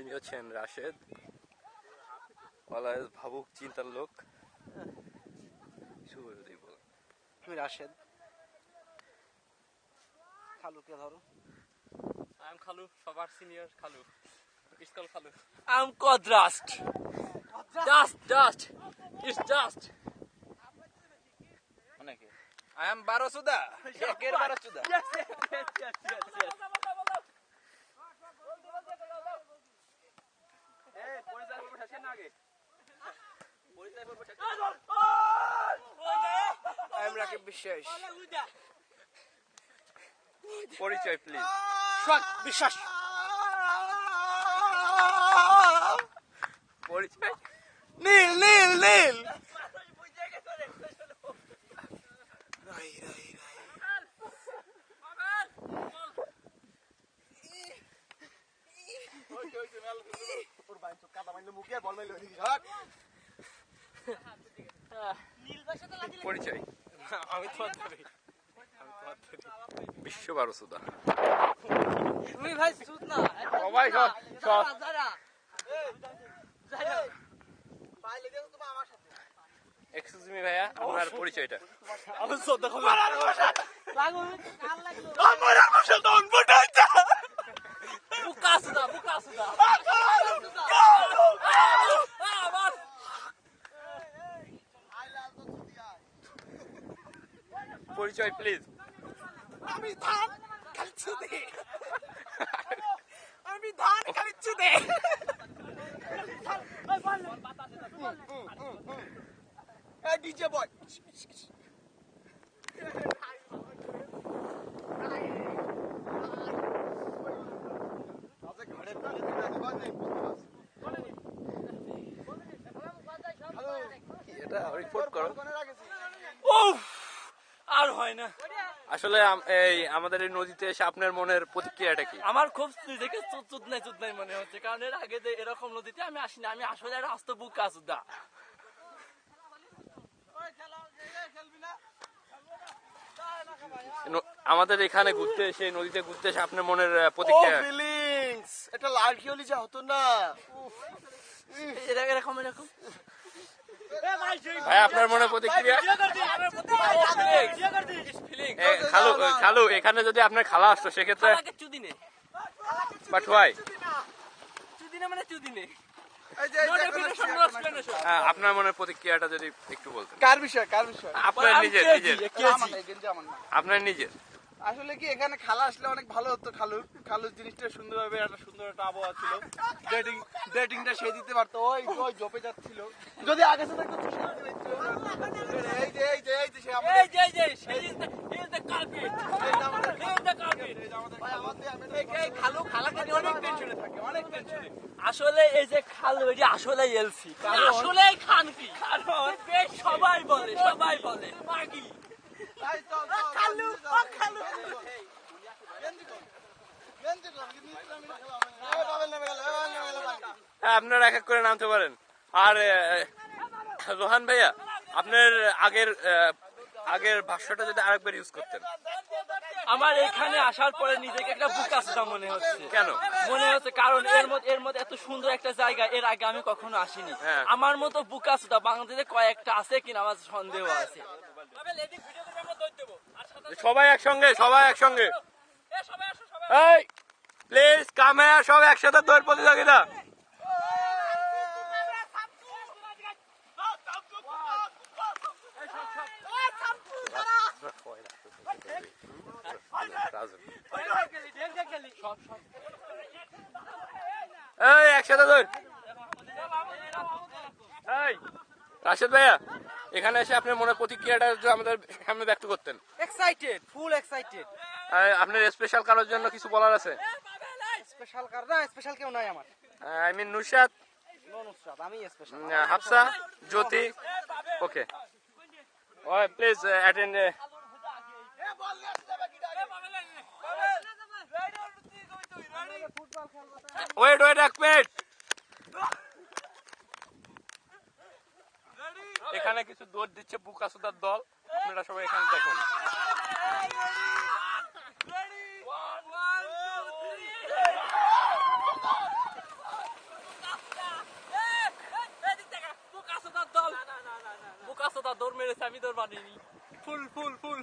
ইনি হচ্ছেন রাশেদ, অলওয়েজ ভাবুক চিন্তার লোক। আমি রাশেদ। খালুকে ধরো। আই এম খালু, সবার সিনিয়র খালু, ইসকল খালু। আই এম কদ্রাস্ট। Dust. It's dust. অনেকে। I am Barosuda. একের বারোচুদা। Yes. এই পরিচয় করব শেষে না আগে। পরিচয় করব শেষে। আই এম রাকিব বিশ্বাস। পরিচয় প্লিজ। সোহাগ বিশ্বাস। পরিচয় নীল নীল নীল। পরিচয় আমি তো ধরি। বিশ্ব বারোসুদা। তুমি ভাই সুদ না। সবাই সব এক্সকিউজ মি ভাইয়া, আপনার পরিচয়টা? আমি সদ্য খবর। বুকাসুদা। পরিচয় প্লিজ। আমি ধান খাচ্ছি দে। আমি ধান খাচ্ছি দে। এই ডিজে বয়। এটা রিপোর্ট করো। আর হয় না। আসলে এই আমাদের এই নদীতে এসে আপনার মনের প্রতিক্রিয়াটা কি? আমার খুব নিজেকে চুদ নাই মনে হচ্ছে, কারণ এর আগে যে এরকম নদীতে আমি আসিনি। আমি আসলে একটা আস্ত বুকাসুদা। আমাদের এখানে ঘুরতে এসে, নদীতে ঘুরতে এসে আপনার মনের প্রতিক্রিয়া? ফিলিংস এটা লাড়কি হলি যা হতো না। এরকম ভাই আপনার মনে প্রতিক্রিয়া? খালু এখানে যদি আপনার খালা আসতো সেক্ষেত্রে বাট হোয়াই? আপনার মনের প্রতিক্রিয়াটা যদি একটু বলতেন। কার বিষয় আপনার নিজের আপনার নিজের। আসলে কি এখানে খালা আসলে অনেক ভালো হতো। খালুর জিনিসটা সুন্দরভাবে একটা সুন্দর একটা আবহাওয়া ছিল। ডেটিংটা সে দিতে পারতো। ওই জপে যাচ্ছিল যদি আগে থেকে একটু আসলে এই যে খাল আসলে এলসি, আসলে খানকি, কারণ সবাই বলে মাগি। আপনারা এক এক করে নামতে পারেন। আর রোহান ভাইয়া, আপনার আগের ভাষ্যটা যদি আরেকবার ইউজ করতেন। আমার এখানে আসার পরে নিজেকে একটা বুকাসুদা মনে হচ্ছে। কেন মনে হচ্ছে? কারণ এর মধ্যে এত সুন্দর একটা জায়গা এর আগে আমি কখনো আসিনি। আমার মতো বুকাসুদা বাংলাদেশে কয়েকটা আছে কিনা আমার সন্দেহ আছে। সবাই একসঙ্গে এই প্লিজ কাম হিয়ার, সব একসাথে দৌড় প্রতিযোগিতা। এই একসাথে দৌড়। এই রাশেদ ভাইয়া, এখানে এসে আপনার মনের প্রতিক্রিয়াটা আমাদের সামনে ব্যক্ত করতেন। এক্সাইটেড, ফুল এক্সাইটেড। আপনার স্পেশাল কারোর জন্য কিছু বলার আছে? স্পেশাল কার না, স্পেশাল কেউ নাই আমার। আই মিন নুশাত, আমি স্পেশাল। হাফসা, জ্যোতি। ওকে, ওই প্লিজ অ্যাটেন্ড। ওয়েট এক মিনিট। এখানে কিছু দৌড় দিচ্ছে বুকাসুদার দল, আপনারা সবাই এখানে দেখুন। মেরেছে, আমি দৌড় মারিনি। ফুল ফুল ফুল।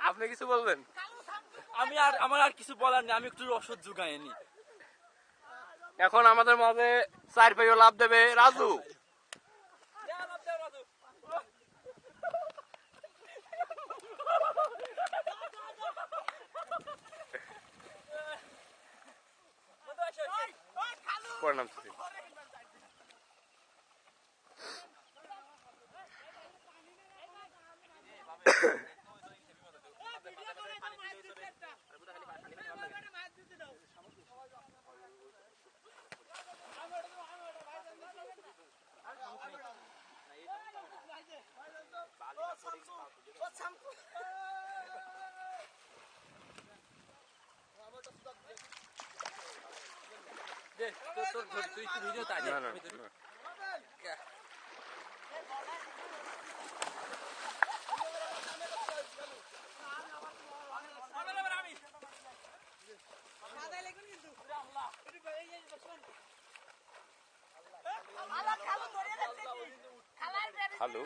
আপনি কিছু বলবেন? আমার আর কিছু বলার নেই, আমি একটু রসদ জোগাইনি। এখন আমাদের মাঝে 4 ভাইও লাভ দেবে রাজু। পরে নামতেছি। তুই ভিডিও তাই না না না। হ্যালো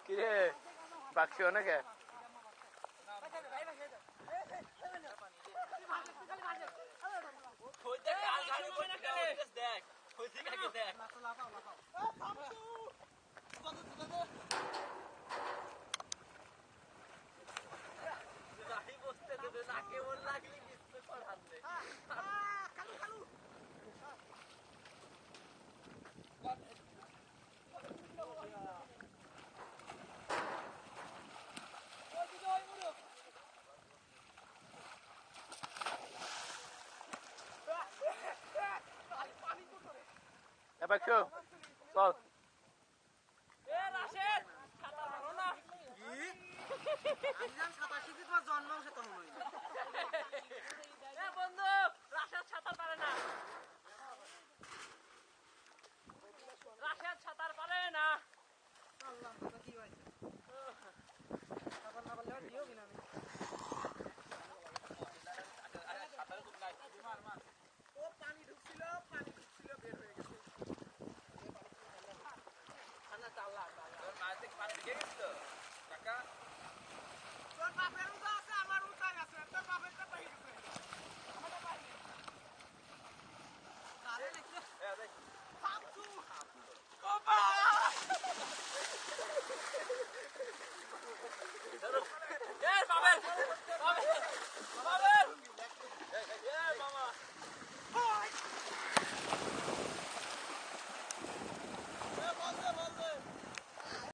কিরে বাক্সি অনেকে অ্যাপাকশো চল